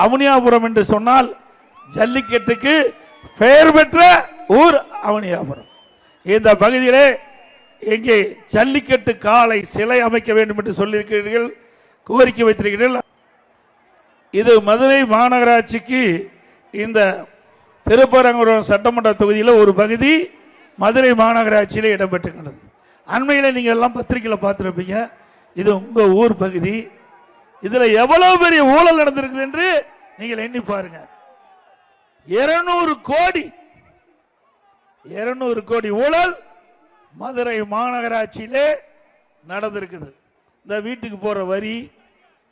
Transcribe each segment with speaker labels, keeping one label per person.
Speaker 1: அவனியாபுரம் என்று சொன்னால் ஜல்லிக்கட்டுக்கு பெயர் பெற்ற ஊர் அவனியாபுரம். இந்த பகுதியிலே எங்கே ஜல்லிக்கட்டு காளை சிலை அமைக்க வேண்டும் என்று சொல்லியிருக்கிறீர்கள், கோரிக்கை வைத்திருக்கிறீர்கள். இது மதுரை மாநகராட்சிக்கு இந்த திருப்பரங்குன்றம் சட்டமன்ற தொகுதியில் ஒரு பகுதி மதுரை மாநகராட்சியில் இடம்பெற்றுள்ளது. அண்மையில் நீங்கள் எல்லாம் பத்திரிகையில் பார்த்துருப்பீங்க. இது உங்கள் ஊர் பகுதி. இதில் எவ்வளவு பெரிய ஊழல் நடந்திருக்குது என்று நீங்கள் எண்ணி பாருங்க. 200 கோடி ஊழல் மதுரை மாநகராட்சியிலே நடந்திருக்குது. இந்த வீட்டுக்கு போற வரி,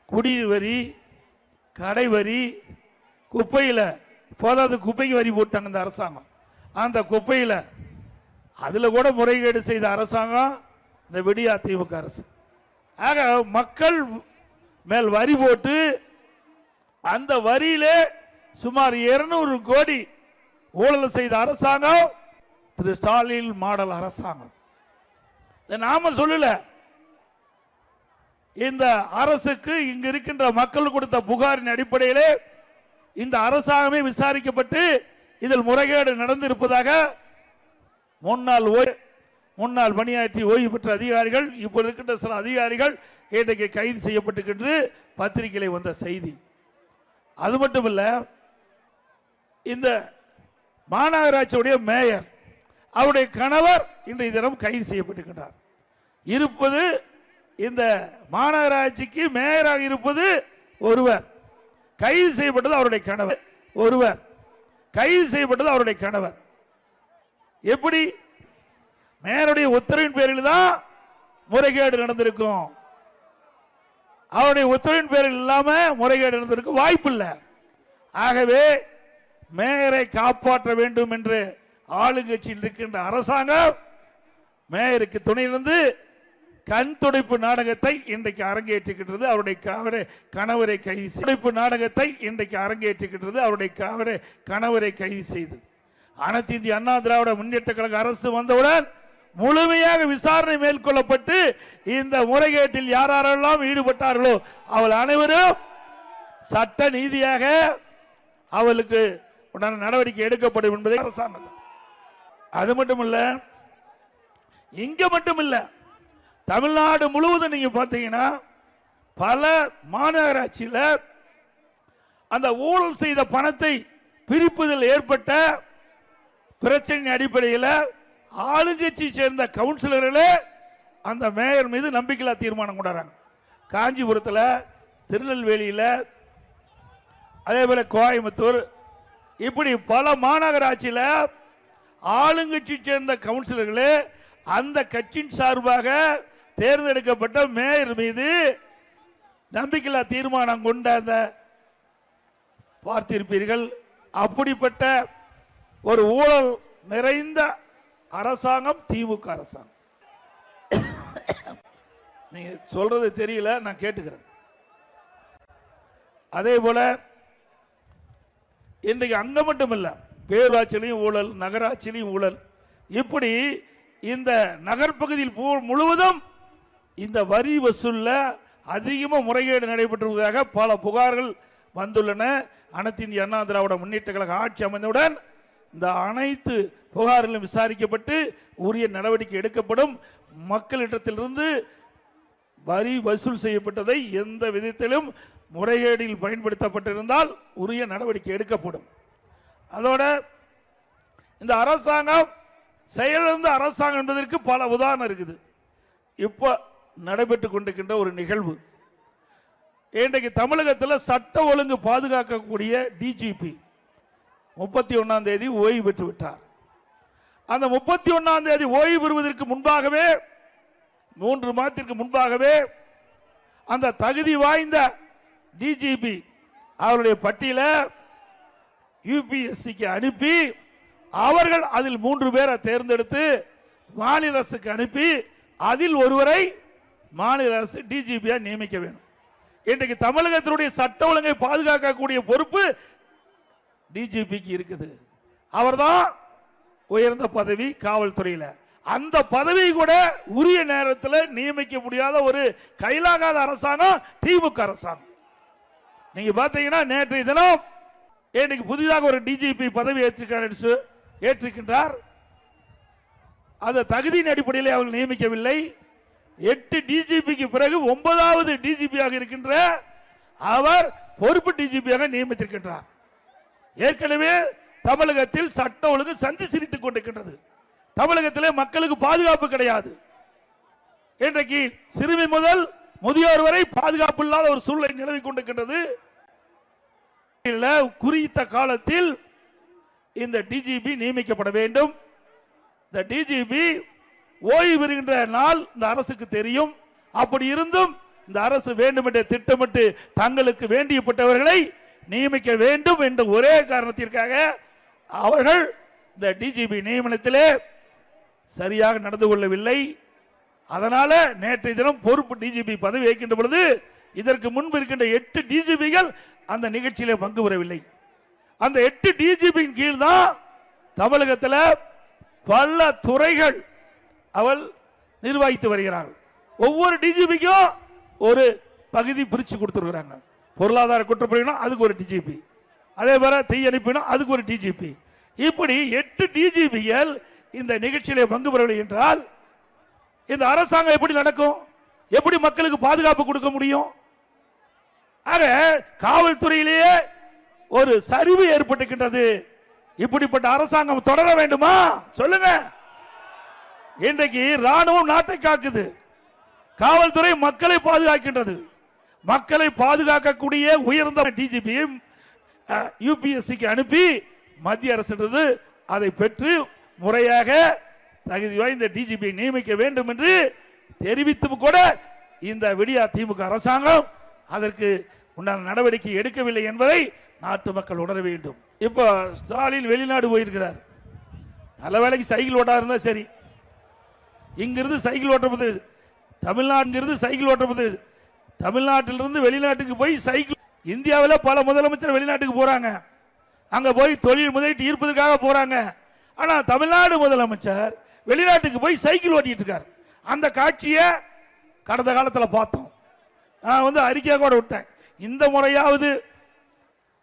Speaker 1: குடிநீர் வரி, கடை வரி, குப்பையில் போதாது குப்பைக்கு வரி போட்டாங்க இந்த அரசாங்கம். அந்த குப்பையில் அதில் கூட முறைகேடு செய்த அரசாங்கம் இந்த விடியா திமுக அரசு. ஆக மக்கள் மேல் வரி போட்டு அந்த வரியிலே சுமார் 200 கோடி ஊழல் செய்த அரசாங்கம் திரு ஸ்டாலின் மாடல் அரசாங்கம். நாம சொல்லல, இந்த அரசுக்கு இங்கு இருக்கின்ற மக்கள் கொடுத்த புகாரின் அடிப்படையிலே இந்த அரசாங்கமே விசாரிக்கப்பட்டு இதில் முறைகேடு நடந்திருப்பதாக முன்னாள் பணியாற்றி ஓய்வு பெற்ற அதிகாரிகள், இப்போது இருக்கின்ற சில அதிகாரிகள் இன்றைக்கு கைது செய்யப்பட்டு பத்திரிகையிலே வந்த செய்தி. அது மட்டுமல்ல, இந்த மாநகராட்சியுடைய மேயர் அவருடைய கணவர் இன்றைய தினம் கைது செய்யப்பட்டிருக்கிறார். இருப்பது இந்த மாநகராட்சிக்கு மேயராக இருப்பது ஒருவர், கைது செய்யப்பட்டது அவருடைய கணவர். ஒருவர் கைது செய்யப்பட்டது அவருடைய கணவர். எப்படி? மேயருடைய உத்தரவின் பேரில் தான் முறைகேடு நடந்திருக்கும். அவருடைய உத்தரவின் பேரில் இல்லாம முறைகேடு நடந்திருக்கும் வாய்ப்பு இல்லை. ஆகவே மேயரை காப்பாற்ற வேண்டும் என்று ஆளுங்கட்சியில் இருக்கின்ற அரசாங்கம் மேயருக்கு துணையிலிருந்து கண் துடைப்பு நாடகத்தை இன்றைக்கு அரங்கேற்றுகின்றது. அவருடைய கணவரை கைது துடைப்பு நாடகத்தை இன்றைக்கு அரங்கேற்றுகின்றது. அவருடைய கணவரை கைது செய்து அனைத்து இந்திய அண்ணா திராவிட முன்னேற்ற கழக அரசு வந்தவுடன் முழுமையாக விசாரணை மேற்கொள்ளப்பட்டு இந்த முறைகேட்டில் யாரெல்லாம் ஈடுபட்டார்களோ அவள் அனைவரும் சட்ட நீதியாக அவளுக்கு உடனே நடவடிக்கை எடுக்கப்படும் என்பதை அரசாங்கம். அது மட்டுமல்ல, இங்க மட்டுமில்ல, தமிழ்நாடு முழுவதும் நீங்க பார்த்தீங்கன்னா பல மாநகராட்சியில் அந்த ஊழல் செய்த பணத்தை பிரிப்பதில் ஏற்பட்ட பிரச்சனை அடிப்படையில் ஆளுங்கட்சி சேர்ந்த கவுன்சிலர்களே அந்த மேயர் மீது நம்பிக்கையில்லா தீர்மானம் கொண்டாடுறாங்க. காஞ்சிபுரத்தில், திருநெல்வேலியில், அதே போல கோயம்புத்தூர், இப்படி பல மாநகராட்சியில் ஆளுங்கட்சி சேர்ந்த கவுன்சிலர்களே அந்த கட்சியின் சார்பாக தேர்ந்தெடுக்கப்பட்ட மேயர் மீது நம்பிக்கையில்லா தீர்மானம் கொண்ட பார்த்திருப்பீர்கள். அப்படிப்பட்ட ஒரு ஊழல் நிறைந்த அரசாங்கம் திமுக அரசாங்கம். நீங்க சொல்றது தெரியல, நான் கேட்டுக்கிறேன். அதே போல இன்றைக்கு அங்க மட்டும் இல்ல, பேரூராட்சியிலையும் ஊழல், நகராட்சியிலையும் ஊழல். இப்படி இந்த நகர்பகுதியில் முழுவதும் இந்த வரி வசூல்ல அதிகமாக முறைகேடு நடைபெற்றுவதாக பல புகார்கள் வந்துள்ளன. அனைத்து இந்திய அண்ணா திராவிட முன்னேற்ற கழக ஆட்சி அமைந்தவுடன் இந்த அனைத்து புகார்களும் விசாரிக்கப்பட்டு உரிய நடவடிக்கை எடுக்கப்படும். மக்களிடத்திலிருந்து வரி வசூல் செய்யப்பட்டதை எந்த விதத்திலும் முறைகேடில் பயன்படுத்தப்பட்டிருந்தால் உரிய நடவடிக்கை எடுக்கப்படும். அதோட இந்த அரசாங்கம் செயலிழந்த அரசாங்கம் என்பதற்கு பல உதாரணம் இருக்குது. இப்போ நடைபெற்றுக் கொண்டிருக்கின்ற ஒரு நிகழ்வு, இன்றைக்கு தமிழகத்தில் சட்ட ஒழுங்கு பாதுகாக்கக்கூடிய டிஜிபி 31ஆம் தேதி ஓய்வு பெற்று விட்டார். அந்த 31ஆம் தேதி ஓய்வு பெறுவதற்கு முன்பாகவே 3 மாதத்திற்கு முன்பாகவே அந்த தகுதி வாய்ந்த டிஜிபி அவருடைய பட்டியலை யுபிஎஸ்சிக்கு அனுப்பி அவர்கள் அதில் 3 பேரை தேர்ந்தெடுத்து மாநில அரசுக்கு அனுப்பி அதில் ஒருவரை மாநில அரசு டிஜிபியா நியமிக்க வேண்டும். இன்றைக்கு தமிழகத்தினுடைய சட்ட ஒழுங்கை பாதுகாக்கக்கூடிய பொறுப்பு டிஜிபிக்கு இருக்குது. அவர்தான் உயர்ந்த பதவி காவல்துறையில். அந்த பதவி கூட உரிய நேரத்தில் நியமிக்க முடியாத ஒரு கைலாகாத அரசாங்கம் திமுக அரசாங்கம். நீங்க பாத்தீங்கன்னா நேற்றைய தினம் இன்னைக்கு புதிதாக ஒரு டிஜிபி பதவி ஏற்றிருக்கின்றார். அந்த தகுதியின் அடிப்படையில் அவர்கள் நியமிக்கவில்லை. 8 டிஜிபிக்கு பிறகு 9வது டிஜிபியாக இருக்கின்ற அவர் பொறுப்பு டிஜிபியாக நியமித்திருக்கின்றார். ஏற்கனவே தமிழகத்தில் சட்ட ஒழுங்கு சந்தி சிரித்துக் கொண்டிருக்கின்றது. தமிழகத்திலே மக்களுக்கு பாதுகாப்பு கிடையாது. இன்றைக்கு சிறுமி முதல் முதியோர் வரை பாதுகாப்பு இல்லாத ஒரு சூழ்நிலை நிலவிக் கொண்டிருக்கின்றது. குறித்த காலத்தில் இந்த டிஜிபி நியமிக்கப்பட வேண்டும். இந்த டிஜிபி ஓய்வு பெறுகின்ற நாள் இந்த அரசுக்கு தெரியும். அப்படி இருந்தும் இந்த அரசு வேண்டும் என்ற திட்டமிட்டு தங்களுக்கு வேண்டியப்பட்டவர்களை நியமிக்க வேண்டும் என்ற ஒரே காரணத்திற்காக அவர்கள் இந்த டிஜிபி நியமனத்திலே சரியாக நடந்து கொள்ளவில்லை. அதனால நேற்றைய தினம் பொறுப்பு டிஜிபி பதவி ஏற்கின்ற பொழுது இதற்கு முன்பு இருக்கின்ற 8 டிஜிபிகள் அந்த நிகழ்ச்சியிலே பங்கு பெறவில்லை. அந்த 8 டிஜிபியின் கீழ் தான் தமிழகத்தில் பல துறைகள் அவள் நிர்வகித்து வருகிறார்கள். ஒவ்வொரு டிஜிபிக்கும் ஒரு பகுதி பிரிச்சு கொடுத்துருக்காங்க. பொருளாதார குற்றப்பிரிவுனா அதுக்கு ஒரு டிஜிபி, அதே போல தீயணைப்புனா அதுக்கு ஒரு டிஜிபி. இப்படி 8 டிஜிபிகள் இந்த நிகழ்ச்சியிலே பங்கு பெறவில்லை என்றால் இந்த அரசாங்கம் எப்படி நடக்கும்? எப்படி மக்களுக்கு பாதுகாப்பு கொடுக்க முடியும்? ஆக காவல்துறையிலேயே ஒரு சரிவு ஏற்பட்டிருக்கின்றது. இப்படிப்பட்ட அரசாங்கம் தொடர வேண்டுமா? சொல்லுங்க. இன்றைக்கு ராணுவம் நாட்டை காக்குது, காவல்துறை மக்களை பாதுகாக்கின்றது. மக்களை பாதுகாக்கக்கூடிய உயர்ந்த டிஜிபியும் யூபிஎஸ்சிக்கு அனுப்பி மத்திய அரசு அதை பெற்று முறையாக தகுதி வாய்ந்த டிஜிபி நியமிக்க வேண்டும் என்று தெரிவித்தும் கூட இந்த விடியா திமுக அரசாங்கம் அதற்கு உண்டான நடவடிக்கை எடுக்கவில்லை என்பதை நாட்டு மக்கள் உணர வேண்டும். இப்போ ஸ்டாலின் வெளிநாடு போயிருக்கிறார். நல்ல வேலைக்கு சைக்கிள் ஓட்டா இருந்தா சரி. இங்கிருந்து சைக்கிள் ஓட்டுறது தமிழ்நாட்டிலிருந்து சைக்கிள் ஓட்டுறது தமிழ்நாட்டிலிருந்து வெளிநாட்டுக்கு போய் சைக்கிள். இந்தியாவில் பல முதலமைச்சர் வெளிநாட்டுக்கு போறாங்க, அங்க போய் தொழில் முதலீட்டு ஈர்ப்பதற்காக போறாங்க. ஆனா தமிழ்நாடு முதலமைச்சர் வெளிநாட்டுக்கு போய் சைக்கிள் ஓட்டிட்டு இருக்கார். அந்த காட்சியை கடந்த காலத்தில் பார்த்தோம். நான் அறிக்கையாக கூட விட்டேன். இந்த முறையாவது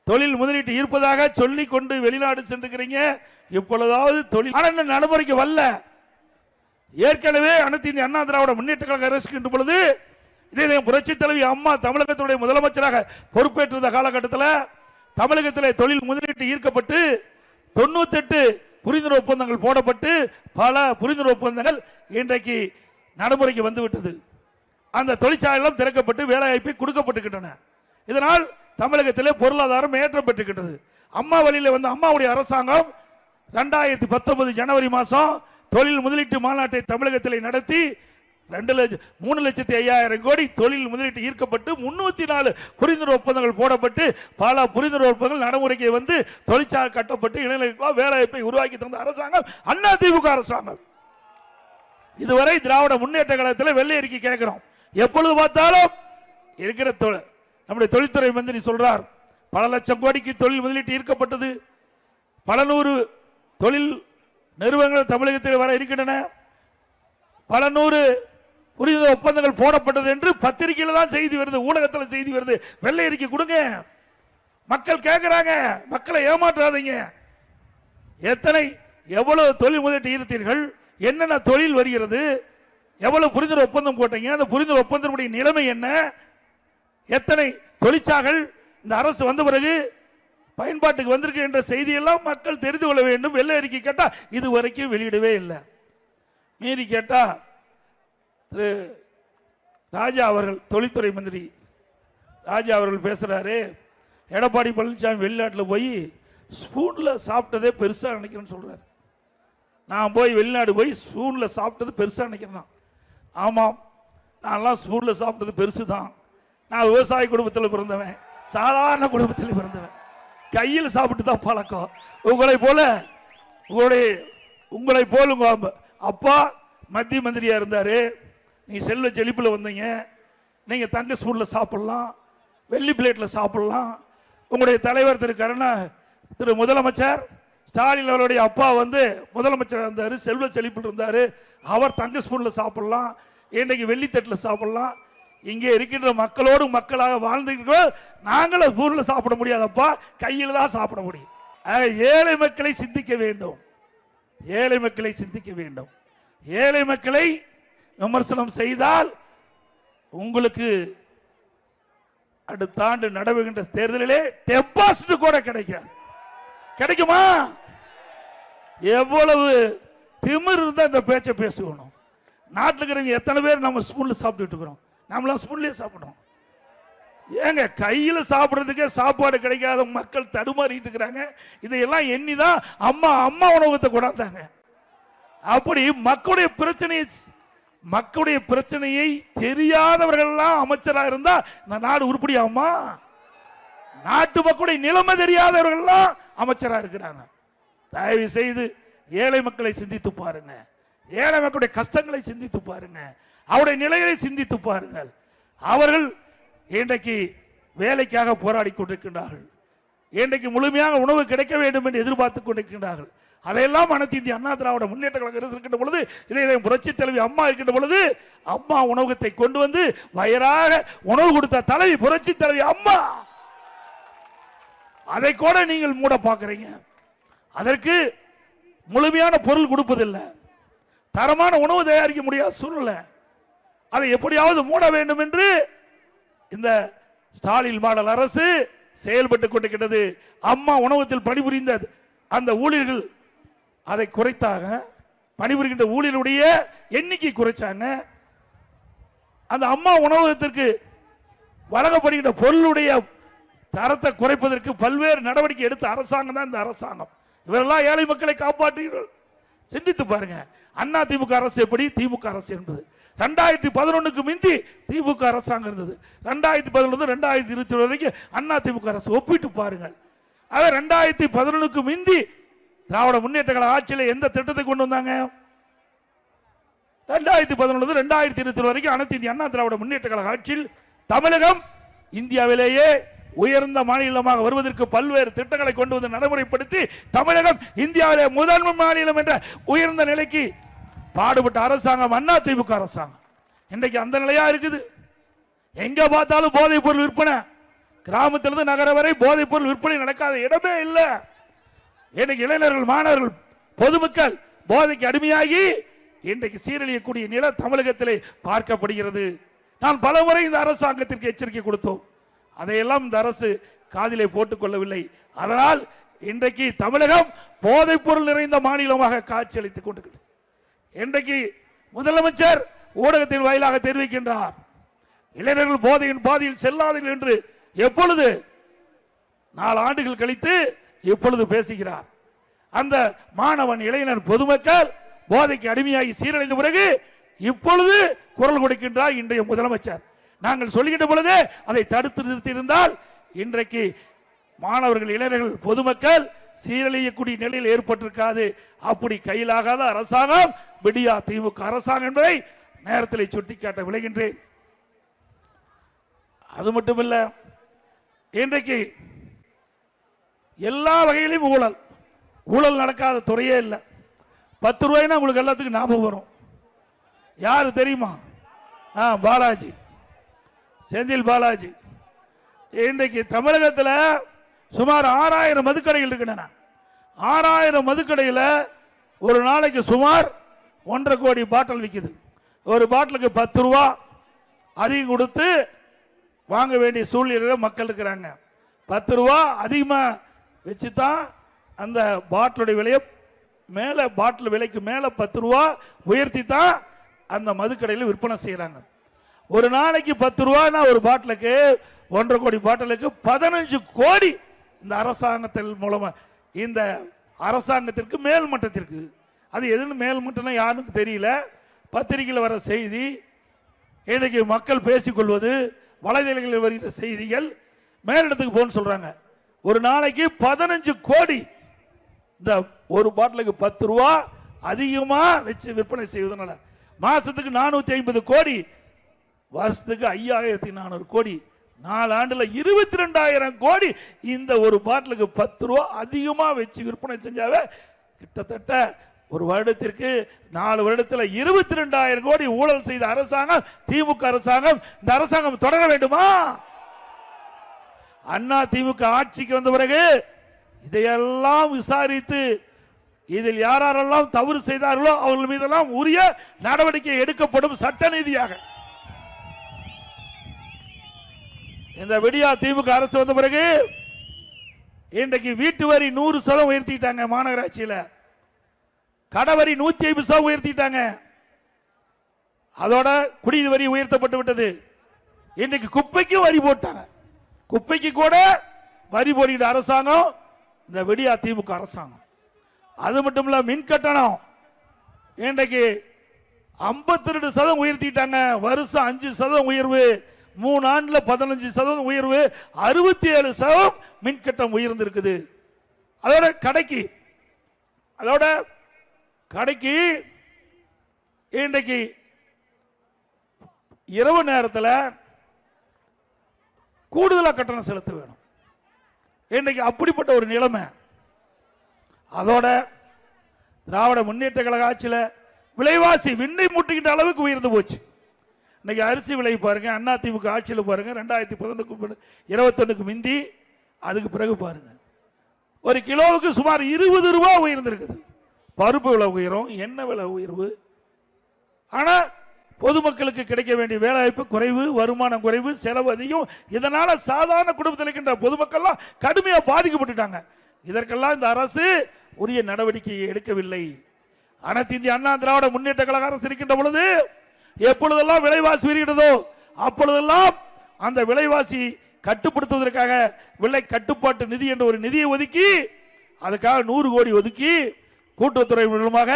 Speaker 1: தொழில் முதலீட்டு ஈர்ப்பதாக சொல்லி கொண்டு வெளிநாடு சென்றிருக்கிறீங்க, இப்பொழுதாவது தொழில் நடைமுறைக்கு வரல. ஏற்கனவே அனைத்து இந்திய அண்ணா திராவிட முன்னேற்ற கழக அரசு பொழுது இதே புரட்சி தலைவி அம்மா தமிழகத்துடைய முதலமைச்சராக பொறுப்பேற்ற காலகட்டத்தில் தமிழகத்தில் தொழில் முதலீட்டு ஈர்க்கப்பட்டு 98 புரிந்துணர்வு ஒப்பந்தங்கள் போடப்பட்டு பல புரிந்துணர்வு ஒப்பந்தங்கள் இன்றைக்கு நடைமுறைக்கு வந்துவிட்டது. அந்த தொழிற்சாலைகளும் திறக்கப்பட்டு வேலைவாய்ப்பு கொடுக்கப்பட்டிருக்கின்றன. இதனால் தமிழகத்திலே பொருளாதாரம் ஏற்றம் பெற்றிருக்கின்றது. அம்மா வழியில் வந்த அம்மாவுடைய அரசாங்கம் 2019 ஜனவரி மாதம் தொழில் முதலீட்டு மாநாட்டை தமிழகத்தில் நடத்தி 3,05,000 கோடி தொழில் முதலீட்டு ஈர்க்கப்பட்டு 304 புரிந்துணர்வு ஒப்பந்தங்கள் போடப்பட்டு பல புரிந்துணர்வு ஒப்பந்தங்கள் நடைமுறைக்கு வந்து தொழிற்சாலை கட்டப்பட்டு இளைஞர்களுக்கு வேலைவாய்ப்பை உருவாக்கி தந்த அரசாங்கம் அண்ணா திமுக அரசாங்கம். இதுவரை திராவிட முன்னேற்ற கழகத்தில் வெள்ளை அறிக்கை கேட்கிறோம். எப்பொழுது பார்த்தாலும் இருக்கிற நம்முடைய தொழில்துறை மந்திரி சொல்றார், பல லட்சம் கோடிக்கு தொழில் முதலீட்டு ஈர்க்கப்பட்டது, பல நூறு தொழில் நிறுவனங்கள் தமிழகத்தில் வர இருக்கின்றன, பல நூறு புரிந்துணர்வு ஒப்பந்தங்கள் போடப்பட்டது என்று பத்திரிகையில் தான் செய்தி வருது, ஊடகத்தில் செய்தி வருது. வெள்ளை அறிக்கை கொடுங்க, மக்கள் கேட்கிறாங்க. மக்களை ஏமாற்றாதீங்க. எவ்வளவு தொழில் முதலீட்டு ஈர்த்தீர்கள், என்னென்ன தொழில் வருகிறது, எவ்வளவு புரிந்துணர்வு ஒப்பந்தம் போட்டீங்க, அந்த புரிந்துணர்வு ஒப்பந்தத்துடைய நிலைமை என்ன, எத்தனை தொழிற்சாலைகள் இந்த அரசு வந்த பிறகு பயன்பாட்டுக்கு வந்திருக்கு என்ற செய்தியெல்லாம் மக்கள் தெரிந்து கொள்ள வேண்டும். வெள்ளை அறிக்கை கேட்டா இதுவரைக்கும் வெளியிடவே இல்லை. மீறி கேட்டா திரு ராஜா அவர்கள், தொழில்துறை மந்திரி ராஜா அவர்கள் பேசுறாரு, எடப்பாடி பழனிசாமி வெளிநாட்டில் போய் ஸ்பூன்ல சாப்பிட்டதே பெருசா நினைக்கிறேன்னு சொல்றாரு. நான் போய் வெளிநாடு போய் ஸ்பூன்ல சாப்பிட்டது பெருசா நினைக்கிறேன். ஆமாம், நான்லாம் ஸ்பூன்ல சாப்பிட்டது பெருசு தான். நான் விவசாய குடும்பத்தில் பிறந்தவன், சாதாரண குடும்பத்தில் பிறந்தவன், கையில் சாப்பிட்டு தான் பழக்கம். உங்களை போல உங்க அப்பா மத்திய மந்திரியா இருந்தாரு, நீ செல்வ செழிப்பில் வந்தீங்க, நீங்க தங்க ஸ்பூன்ல சாப்பிடலாம், வெள்ளி பிளேட்ல சாப்பிடலாம். உங்களுடைய தலைவர் திரு முதலமைச்சர் ஸ்டாலின் அவருடைய அப்பா முதலமைச்சர் இருந்தாரு, செல்வ செழிப்பில் இருந்தாரு, அவர் தங்க ஸ்பூன்ல சாப்பிடலாம், இன்னைக்கு வெள்ளி தட்டில் சாப்பிடலாம். இங்கே இருக்கின்ற மக்களோடு மக்களாக வாழ்ந்துக்கிறோம். நாங்களும் ஊரில் சாப்பிட முடியாதப்பா, கையில் தான் சாப்பிட முடியும். ஏழை மக்களை சிந்திக்க வேண்டும், ஏழை மக்களை சிந்திக்க வேண்டும். ஏழை மக்களை விமர்சனம் செய்தால் உங்களுக்கு அடுத்த ஆண்டு நடைபெறுகின்ற தேர்தலிலே டெபாசிட் கூட கிடைக்குமா? எவ்வளவு திமிர் இருந்தா இந்த பேச்சை பேசணும். நாட்டில் இருக்கிறவங்க எத்தனை பேர் நம்ம ஸ்பூன்ல சாப்பிட்டு இருக்கிறோம், நம்மளாம் ஸ்பூன்லயே சாப்பிடுறோம். ஏங்க கையில் சாப்பிட்றதுக்கே சாப்பாடு கிடைக்காத மக்கள் தடுமாறிட்டு இருக்கிறாங்க. இதையெல்லாம் எண்ணிதான் அம்மா உணவகத்தை கொண்டாந்தாங்க. அப்படி மக்களுடைய பிரச்சனையை தெரியாதவர்கள் எல்லாம் அமைச்சராக இருந்தா இந்த நாடு உருப்படியாமா? நாட்டு மக்களுடைய நிலைமை தெரியாதவர்கள் எல்லாம் அமைச்சராக இருக்கிறாங்க. தயவு செய்து ஏழை மக்களை சிந்தித்து பாருங்க, ஏழை மக்களுடைய கஷ்டங்களை சிந்தித்து பாருங்க, அவருடைய நிலைகளை சிந்தித்து பாருங்கள். அவர்கள் இன்றைக்கு வேலைக்காக போராடி கொண்டிருக்கின்றார்கள், இன்றைக்கு முழுமையாக உணவு கிடைக்க வேண்டும் என்று எதிர்பார்த்துக் கொண்டிருக்கின்றார்கள். அதையெல்லாம் அனைத்து இந்திய அண்ணா திராவிட முன்னேற்ற கழகம் இருக்கின்ற பொழுது, இதை புரட்சி தலைவி அம்மா இருக்கின்ற பொழுது அம்மா உணவகத்தை கொண்டு வந்து வயிறாக உணவு கொடுத்த தலைவி புரட்சி தலைவி அம்மா. அதை கூட நீங்கள் மூட பார்க்கிறீங்க. அதற்கு முழுமையான பொருள் கொடுப்பதில்லை, தரமான உணவு தயாரிக்க முடியாத சூழ்நிலை. அதை எப்படியாவது மூட வேண்டும் என்று இந்த ஸ்டாலின் மாடல் அரசு செயல்பட்டுக் கொண்டிருக்கிறது. அம்மா உணவகத்தில் பணிபுரிந்த அந்த ஊழியர்கள் அதை குறைத்தாங்க, பணிபுரிகின்ற ஊழியருடைய எண்ணிக்கை குறைச்சாங்க. அந்த அம்மா உணவகத்திற்கு வழங்கப்படுகின்ற பொருளுடைய தரத்தை குறைப்பதற்கு பல்வேறு நடவடிக்கை எடுத்த அரசாங்கம் தான் இந்த அரசாங்கம். இவரெல்லாம் ஏழை மக்களை காப்பாற்றுகிறோம். சிந்தித்து பாருங்க, அண்ணா திமுக அரசு எப்படி, திமுக அரசு என்பது 2011க்கு முந்தி திமுக அரசாங்கம் இருந்தது. 2011 2020 வரைக்கும் அண்ணா திமுக அரசு ஒப்பிட்டு பாருங்கள். அத 2011க்கு முந்தி திராவிட முன்னேற்ற கழக ஆட்சியில் எந்த திட்டத்தை கொண்டு வந்தாங்க? 2011 2020 வரைக்கும் அனைத்து இந்திய அண்ணா திராவிட முன்னேற்ற கழக ஆட்சியில் தமிழகம் இந்தியாவிலேயே உயர்ந்த மாநிலமாக வருவதற்கு பல்வேறு திட்டங்களை கொண்டு வந்து நடைமுறைப்படுத்தி தமிழகம் இந்தியாவிலே முதன்மை மாநிலம் என்ற உயர்ந்த நிலைக்கு பாடுபட்ட அரசாங்கம் அண்ணா திமுக அரசாங்கம். இன்றைக்கு அந்த நிலையா இருக்குது. எங்க பார்த்தாலும் போதைப் பொருள் விற்பனை, கிராமத்திலிருந்து நகர வரை போதைப் பொருள் விற்பனை நடக்காத இடமே இல்லை. இன்னைக்கு இளைஞர்கள், மாணவர்கள், பொதுமக்கள் போதைக்கு அடிமையாகி இன்றைக்கு சீரழியக்கூடிய நிலை தமிழகத்திலே பார்க்கப்படுகிறது. நான் பல முறை இந்த அரசாங்கத்திற்கு எச்சரிக்கை கொடுத்தோம், அதையெல்லாம் இந்த அரசு காதிலே போட்டுக் கொள்ளவில்லை. அதனால் இன்றைக்கு தமிழகம் போதைப் பொருள் நிறைந்த மாநிலமாக காட்சியளித்துக் கொண்டிருக்கிறது. இன்றைக்கு முதலமைச்சர் ஊடகத்தின் வாயிலாக தெரிவிக்கின்றார், இளைஞர்கள் போதையின் பாதையில் செல்லாதீர்கள் என்று. எப்பொழுது 4 ஆண்டுகள் கழித்து இப்பொழுது பேசுகிறார். அந்த மாணவன், இளைஞர், பொதுமக்கள் போதைக்கு அடிமையாகி சீரழிந்த பிறகு இப்பொழுது குரல் கொடுக்கின்றார் இன்றைய முதலமைச்சர். நாங்கள் சொல்கின்ற பொழுது அதை தடுத்து நிறுத்தியிருந்தால் இன்றைக்கு மாணவர்கள், இளைஞர்கள், பொதுமக்கள் சீரழியக்கூடிய நிலையில் ஏற்பட்டிருக்காது. அப்படி கையிலாகாத அரசாங்கம் விடியா திமுக அரசாங்கம் என்பதை நேரத்தில் சுட்டிக்காட்ட விளைகின்றேன். அது மட்டுமல்ல, இன்றைக்கு எல்லா வகையிலும் ஊழல் நடக்காத துறையே இல்லை. 10 ரூபாய்னா உங்களுக்கு எல்லாத்துக்கும் ஞாபகம் வரும். யாரு தெரியுமா? பாலாஜி, செந்தில் பாலாஜி. இன்றைக்கு தமிழகத்தில் சுமார் 6000 மதுக்கடைகள் இருக்கின்றன. 6000 மதுக்கடையில் ஒரு நாளைக்கு சுமார் 1.5 கோடி பாட்டில் விற்குது. ஒரு பாட்டிலுக்கு 10 ரூபா அதிகம் கொடுத்து வாங்க வேண்டிய சூழ்நிலையில் மக்கள் இருக்கிறாங்க. 10 ரூபா அதிகமாக வச்சு தான் அந்த பாட்டிலுடைய விலையை மேலே, பாட்டில் விலைக்கு மேலே 10 ரூபா உயர்த்தி தான் அந்த மதுக்கடையில் விற்பனை செய்கிறாங்க. ஒரு நாளைக்கு 10 ரூபாய்னா ஒரு பாட்டிலுக்கு 1.5 கோடி பாட்டிலுக்கு 15 கோடி இந்த அரசாங்கத்தின் மூலமா, இந்த அரசாங்கத்திற்கு மேல் மட்டத்திற்கு. அது எதுன்னு மேல் மட்டம்னா யாருன்னு தெரியல. பத்திரிகையில் வர செய்தி, இன்னைக்கு மக்கள் பேசிக்கொள்வது, வலைதளங்களில் வருகிற செய்திகள் மேலிடத்துக்கு போன்னு சொல்றாங்க. ஒரு நாளைக்கு 15 கோடி இந்த ஒரு பாட்டிலுக்கு 10 ரூபா அதிகமா வச்சு விற்பனை செய்வதனால மாசத்துக்கு 450 கோடி, வருஷத்துக்கு 5400 கோடி, 4 ஆண்டுல 22,000 கோடி இந்த ஒரு பாட்டிலுக்கு 10 ரூபா அதிகமா வச்சு விற்பனை செஞ்சாவே கிட்டத்தட்ட ஒரு வருடத்திற்கு 4 வருடத்தில் 22,000 கோடி ஊழல் செய்த அரசாங்கம் திமுக அரசாங்கம். இந்த அரசாங்கம் தொடர வேண்டுமா? அண்ணா திமுக ஆட்சிக்கு வந்த பிறகு இதையெல்லாம் விசாரித்து இதில் யாரெல்லாம் தவறு செய்தார்களோ அவர்கள் மீதெல்லாம் உரிய நடவடிக்கை எடுக்கப்படும் சட்ட நீதியாக. இந்த விடியா திமுக அரசு வந்த பிறகு இன்றைக்கு வீட்டு வரி 100% உயர்த்திட்டாங்க. மாநகராட்சியில் கடவரி 150% உயர்த்திட்டாங்க. அதோட குடிநீர் வரி உயர்த்தப்பட்டு விட்டது. இன்னைக்கு குப்பைக்கு வரி போட்டாங்க. குப்பைக்கு கூட வரி போடுகிற அரசாங்கம் இந்த விடியா திமுக அரசாங்கம். அது மட்டும் இல்ல, மின் கட்டணம் இன்றைக்கு 52% உயர்த்திட்டாங்க. வருஷம் 5% உயர்வு, 3 ஆண்டுல 15% உயர்வு, 67% மின் கட்டணம் உயர்ந்திருக்குது. அதோட கடைக்கு இன்றைக்கு இரவு நேரத்தில் கூடுதலாக கட்டணம் செலுத்த வேணும். இன்றைக்கு அப்படிப்பட்ட ஒரு நிலைமை. அதோட திராவிட முன்னேற்ற கழக ஆட்சியில் விலைவாசி விண்ணை முட்டுகின்ற அளவுக்கு உயர்ந்து போச்சு. இன்னைக்கு அரிசி விலை பாருங்க, அண்ணா திமுக ஆட்சியில் பாருங்க 2021 மிந்தி அதுக்கு பிறகு பாருங்க ஒரு கிலோவுக்கு சுமார் 20 ரூபாய் உயர்ந்திருக்குது. பருப்பு விலை உயரும், எண்ணெய் விலை உயர்வு. ஆனால் பொதுமக்களுக்கு கிடைக்க வேண்டிய வேலைவாய்ப்பு குறைவு, வருமானம் குறைவு, செலவு அதிகம். இதனால சாதாரண குடும்பத்தில் இருக்கின்ற பொதுமக்கள்லாம் கடுமையாக பாதிக்கப்பட்டுட்டாங்க. இதற்கெல்லாம் இந்த அரசு உரிய நடவடிக்கையை எடுக்கவில்லை. அனைத்து இந்திய அண்ணா திராவிட முன்னேற்ற கழக அரசு இருக்கின்ற பொழுது எப்பொழுதெல்லாம் விலைவாசி உயர்கிறதோ அப்பொழுதெல்லாம் அந்த விலைவாசி கட்டுப்படுத்துவதற்காக விலை கட்டுப்பாட்டு நிதி என்ற ஒரு நிதியை ஒதுக்கி அதுக்காக 100 கோடி ஒதுக்கி கூட்டுறவுத்துறை மூலமாக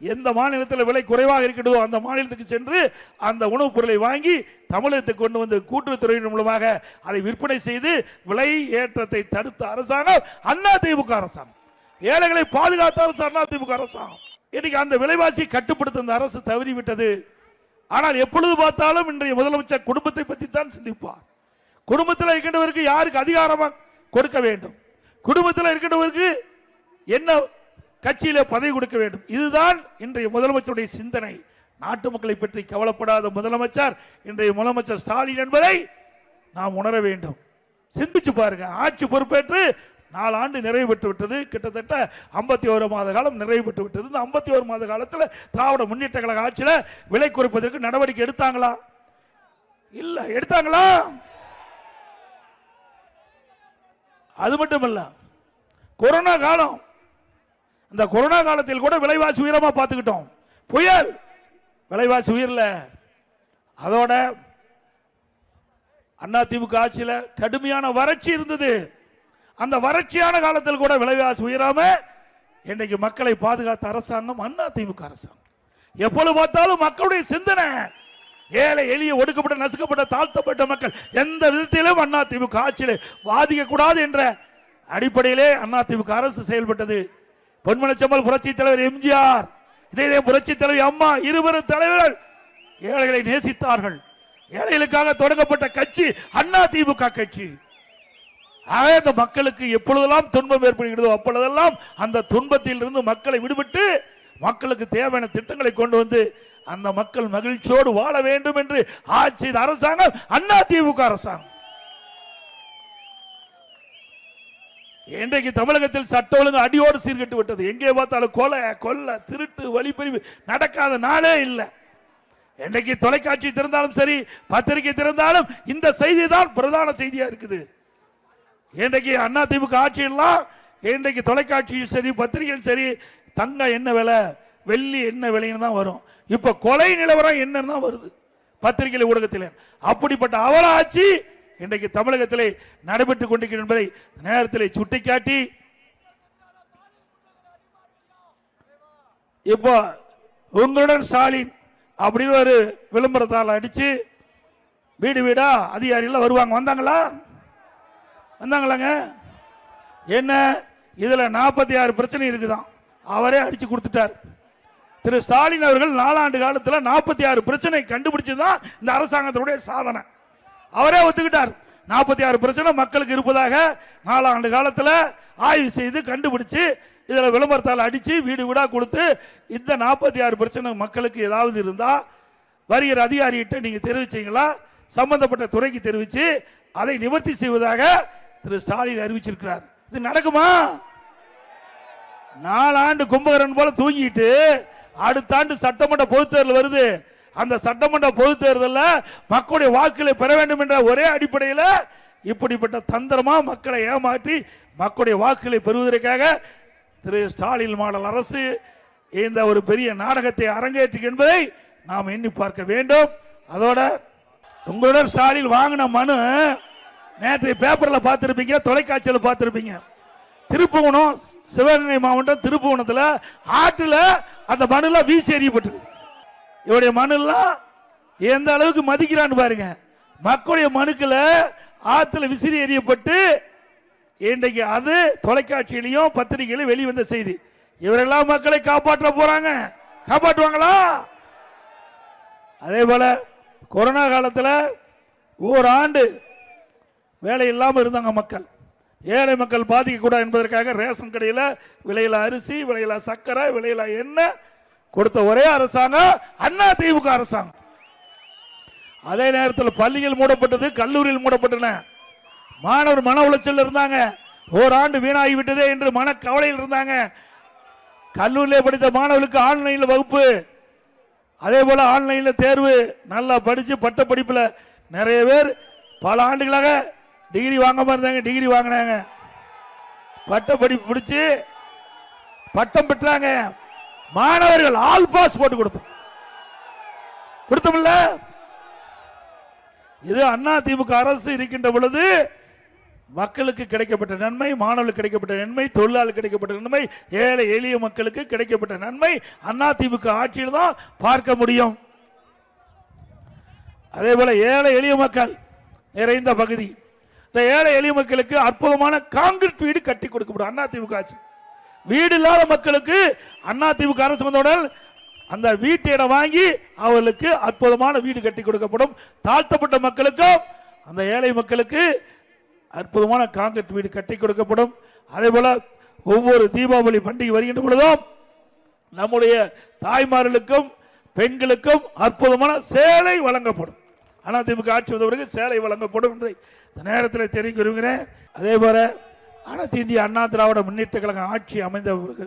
Speaker 1: எந்த மாநிலத்தில் விலை குறைவாக இருக்கிறதோ அந்த மாநிலத்துக்கு சென்று அந்த உணவுப் பொருளை வாங்கி தமிழகத்துக்கு கொண்டு வந்து கூட்டுறவுத்துறையின் மூலமாக அதை விற்பனை செய்து விலை ஏற்றத்தை தடுத்த அரசாங்கம் அண்ணா திமுக அரசாங்கம். ஏழைகளை பாதுகாத்த அரசு அண்ணா திமுக அரசாங்கம். இன்னைக்கு அந்த விலைவாசி கட்டுப்படுத்த அந்த அரசு தவறிவிட்டது. ஆனால் எப்பொழுது பார்த்தாலும் இன்றைய முதலமைச்சர் குடும்பத்தை பற்றி தான் சிந்திப்பார். குடும்பத்தில் இருக்கின்றவருக்கு யாருக்கு அதிகாரமாக கொடுக்க வேண்டும், குடும்பத்தில் இருக்கின்றவருக்கு என்ன கட்சியில பதவி கொடுக்க வேண்டும், இதுதான் இன்றைய முதலமைச்சருடைய சிந்தனை. நாட்டு மக்களை பற்றி கவலைப்படாத முதலமைச்சர் இன்றைய முதலமைச்சர் ஸ்டாலின் என்பதை நாம் உணர வேண்டும். சிந்திச்சு பாருங்க. ஆட்சி பொறுப்பேற்று 4 ஆண்டு நிறைவு பெற்று விட்டது. கிட்டத்தட்ட 51 மாத காலம் நிறைவு பெற்று விட்டது. இந்த 51 மாத காலத்தில் திராவிட முன்னேற்ற கழக ஆட்சியில் விலை குறைப்பதற்கு நடவடிக்கை எடுத்தாங்களா? இல்ல. எடுத்தாங்களா? அது மட்டுமல்ல, கொரோனா காலம், இந்த கொரோனா காலத்தில் கூட விலைவாசி உயரமா பார்த்துக்கிட்டோம். புயல் விலைவாசி உயரல. அதோட அண்ணா திமுக ஆட்சியில் கடுமையான வறட்சி இருந்தது. அந்த வறட்சியான காலத்தில் கூட விலைவாசி உயராம இன்னைக்கு மக்களை பாதுகாத்த அரசாங்கம் அண்ணா திமுக அரசாங்கம். எப்பொழுது பார்த்தாலும் மக்களுடைய சிந்தனை ஏழை எளிய ஒடுக்கப்பட்ட நசுக்கப்பட்ட தாழ்த்தப்பட்ட மக்கள் எந்த விதத்திலும் அண்ணா திமுக ஆட்சியில் பாதிக்க கூடாது என்ற அடிப்படையிலே அண்ணா திமுக அரசு செயல்பட்டது. பொன்மனச்செம்மல் புரட்சி தலைவர் எம்ஜிஆர், இதே புரட்சி தலைவர் அம்மா, இருவரும் தலைவர்கள் ஏழைகளை நேசித்தார்கள். ஏழைகளுக்காக தொடங்கப்பட்ட கட்சி அண்ணா திமுக கட்சி. அந்த மக்களுக்கு எப்பொழுதெல்லாம் துன்பம் ஏற்படுகிறதோ அப்பொழுதெல்லாம் அந்த துன்பத்தில் இருந்து மக்களை விடுபட்டு மக்களுக்கு தேவையான திட்டங்களை கொண்டு வந்து அந்த மக்கள் மகிழ்ச்சியோடு வாழ வேண்டும் என்று ஆட்சி அரசாங்கம் அண்ணா திமுக அரசாங்கம். இன்றைக்கு தமிழகத்தில் சட்ட ஒழுங்கு அடியோடு சீர்கட்டு விட்டது. எங்கே பார்த்தாலும் கொலை, கொள்ள, திருட்டு, வழிப்பறிவு நடக்காத நாளே இல்லை. இன்றைக்கு தொலைக்காட்சி திறந்தாலும் சரி, பத்திரிகை திறந்தாலும் இந்த செய்தி தான் பிரதான செய்தியா இருக்குது. இன்றைக்கு அண்ணா திமுக ஆட்சியெல்லாம் இன்றைக்கு தொலைக்காட்சியும் சரி பத்திரிகையும் சரி தங்கம் என்ன விலை, வெள்ளி என்ன விலைன்னு தான் வரும். இப்ப கொலை நிலவரம் என்னன்னு தான் வருது பத்திரிகை ஊடகத்தில். அப்படிப்பட்ட அவல ஆட்சி இன்றைக்கு தமிழகத்திலே நடைபெற்றுக் கொண்டிருக்கிறது என்பதை நேரத்தில் சுட்டிக்காட்டி, இப்போ உங்களுடன் ஸ்டாலின் அப்படின்னு ஒரு விளம்பரத்தால் அடிச்சு வீடு வீடா அதிகாரிகள் வருவாங்க. வந்தாங்களா? வந்தாங்களாங்க? என்ன இதுல 46 பிரச்சனை இருக்குதான். அவரே அடிச்சு கொடுத்துட்டார். திரு ஸ்டாலின் அவர்கள் 4 ஆண்டு காலத்தில் 46 பிரச்சனை கண்டுபிடிச்சதுதான் இந்த அரசாங்கத்தினுடைய சாதனை. அவரே ஒத்துக்கிட்டார். 46 பிரச்சனை மக்களுக்கு இருப்பதாக 4 ஆண்டு காலத்தில் ஆய்வு செய்து கண்டுபிடிச்சு இதில் விளம்பரத்தால் அடித்து வீடு வீடாக கொடுத்து இந்த 46 பிரச்சனை மக்களுக்கு ஏதாவது இருந்தால் வருகிற அதிகாரிகிட்ட நீங்கள் தெரிவிச்சீங்களா? சம்பந்தப்பட்ட துறைக்கு தெரிவித்து அதை நிவர்த்தி செய்வதாக திரு ஸ்டாலின் அறிவிச்சிருக்கிறார். இது நடக்குமா? 4 ஆண்டு கும்பகரன் போல தூங்கிட்டு அடுத்த ஆண்டு சட்டமன்ற பொதுத் தேர்தல் வருது. அந்த சட்டமன்ற பொதுத் தேர்தலில் மக்களுடைய வாக்குகளை பெற வேண்டும் என்ற ஒரே அடிப்படையில் இப்படிப்பட்ட தந்திரமா மக்களை ஏமாற்றி மக்களுடைய வாக்குகளை பெறுவதற்காக திரு ஸ்டாலின் மாடல் அரசு இந்த ஒரு பெரிய நாடகத்தை அரங்கேற்று என்பதை நாம் எண்ணி பார்க்க வேண்டும். அதோட உங்களுடன் ஸ்டாலின் வாங்கின மனு நேற்றைய பேப்பரில் பார்த்திருப்பீங்க, தொலைக்காட்சியில் பார்த்திருப்பீங்க. திருப்புவனம், சிவகங்கை மாவட்டம் திருப்புவனத்தில் ஆற்றில் அந்த மனுலாம் வீசி எறியப்பட்டது. இவருடைய மனுலாம் எந்த அளவுக்கு மதிக்கிறான்னு பாருங்க. மக்களுடைய மனுக்களை ஆற்றுல விசிறி எறியப்பட்டு இன்றைக்கு அது தொலைக்காட்சியிலையும் பத்திரிகையிலும் வெளிவந்த செய்தி. இவரெல்லாம் மக்களை காப்பாற்ற போறாங்க. காப்பாற்றுவாங்களா? அதே போல கொரோனா காலத்தில் ஓராண்டு வேலை இல்லாமல் இருந்தாங்க மக்கள். ஏழை மக்கள் பாதிக்கக்கூடாது என்பதற்காக ரேஷன் கடையில் விலையில அரிசி, விலையில சர்க்கரை, விலையில எண்ணெய் கொடுத்த ஒரே அரசாங்கம் அண்ணா திமுக அரசாங்கம். அதே நேரத்தில் பள்ளிகள் மூடப்பட்டது, கல்லூரியில் மூடப்பட்டன. மாணவர் மன உளைச்சல் இருந்தாங்க. ஓராண்டு வீணாகி விட்டதே என்று மன கவலையில் இருந்தாங்க. கல்லூரியில் படித்த மாணவர்களுக்கு ஆன்லைனில் வகுப்பு, அதே போல ஆன்லைனில் தேர்வு. நல்லா படித்து பட்ட படிப்பில் நிறைய பேர் பல ஆண்டுகளாக டிகிரி வாங்காம இருந்தாங்க, டிகிரி வாங்கினாங்க. பட்ட படிப்பு பிடிச்சு பட்டம் பெற்றாங்க. மாணவர்கள் ஆல் பாஸ் போட்டு கொடுத்தோம்ல. இது அண்ணா திமுக அரசு இருக்கின்ற பொழுது மக்களுக்கு கிடைக்கப்பட்ட நன்மை, மாணவர்களுக்கு கிடைக்கப்பட்ட நன்மை, தொழிலாளர்களுக்கு கிடைக்கப்பட்ட நன்மை, ஏழை எளிய மக்களுக்கு கிடைக்கப்பட்ட நன்மை அண்ணா திமுக ஆட்சியில் தான் பார்க்க முடியும். அதே போல ஏழை எளிய மக்கள் நிறைந்த பகுதி, இந்த ஏழை எளிய மக்களுக்கு அற்புதமான கான்கிரீட் வீடு கட்டி கொடுக்கப்படும் அண்ணா திமுக ஆட்சி. வீடு இல்லாத மக்களுக்கு அண்ணா திமுக அரசு வந்தவுடன் அந்த வீட்டை வாங்கி அவர்களுக்கு அற்புதமான வீடு கட்டி கொடுக்கப்படும். தாழ்த்தப்பட்ட மக்களுக்கும் அந்த ஏழை மக்களுக்கு அற்புதமான கான்கிரீட் வீடு கட்டி கொடுக்கப்படும். அதே போல ஒவ்வொரு தீபாவளி பண்டிகை வருகின்ற பொழுதும் நம்முடைய தாய்மார்களுக்கும் பெண்களுக்கும் அற்புதமான சேலை வழங்கப்படும். அதிமுக ஆட்சி வந்தவருக்கு சேலை வழங்கப்படும் என்பதை இந்த நேரத்தில் தெரிவிக்க விரும்புகிறேன். அதே போல அனைத்து இந்திய அண்ணா திராவிட முன்னேற்ற கழகம் ஆட்சி அமைந்த பிறகு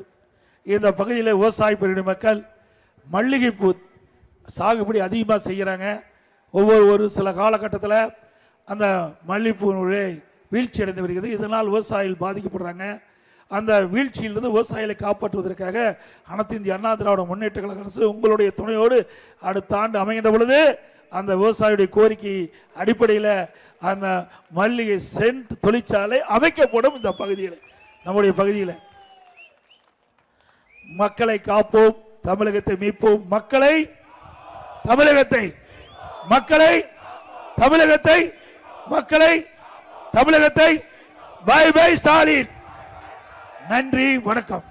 Speaker 1: இந்த பகுதியில் விவசாய பிரிவு மக்கள் மல்லிகைப்பூ சாகுபடி அதிகமாக செய்கிறாங்க. ஒரு சில காலகட்டத்தில் அந்த மல்லிகைப்பூ வீழ்ச்சி அடைந்து வருகிறது. இதனால் விவசாயிகள் பாதிக்கப்படுறாங்க. அந்த வீழ்ச்சியிலிருந்து விவசாயிகளை காப்பாற்றுவதற்காக அனைத்து இந்திய அண்ணா திராவிட முன்னேற்ற கழக அரசு உங்களுடைய துணையோடு அடுத்த ஆண்டு அமைகின்ற பொழுது அந்த விவசாயியுடைய கோரிக்கை அடிப்படையில் அந்த மல்லிகை சென்ட் தொழிற்சாலை அமைக்கப்படும். இந்த பகுதியில், நம்முடைய பகுதியில் மக்களை காப்போம், தமிழகத்தை மீட்போம். மக்களை தமிழகத்தை மக்களை தமிழகத்தை மக்களை தமிழகத்தை பை பை ஸ்டாலின். நன்றி, வணக்கம்.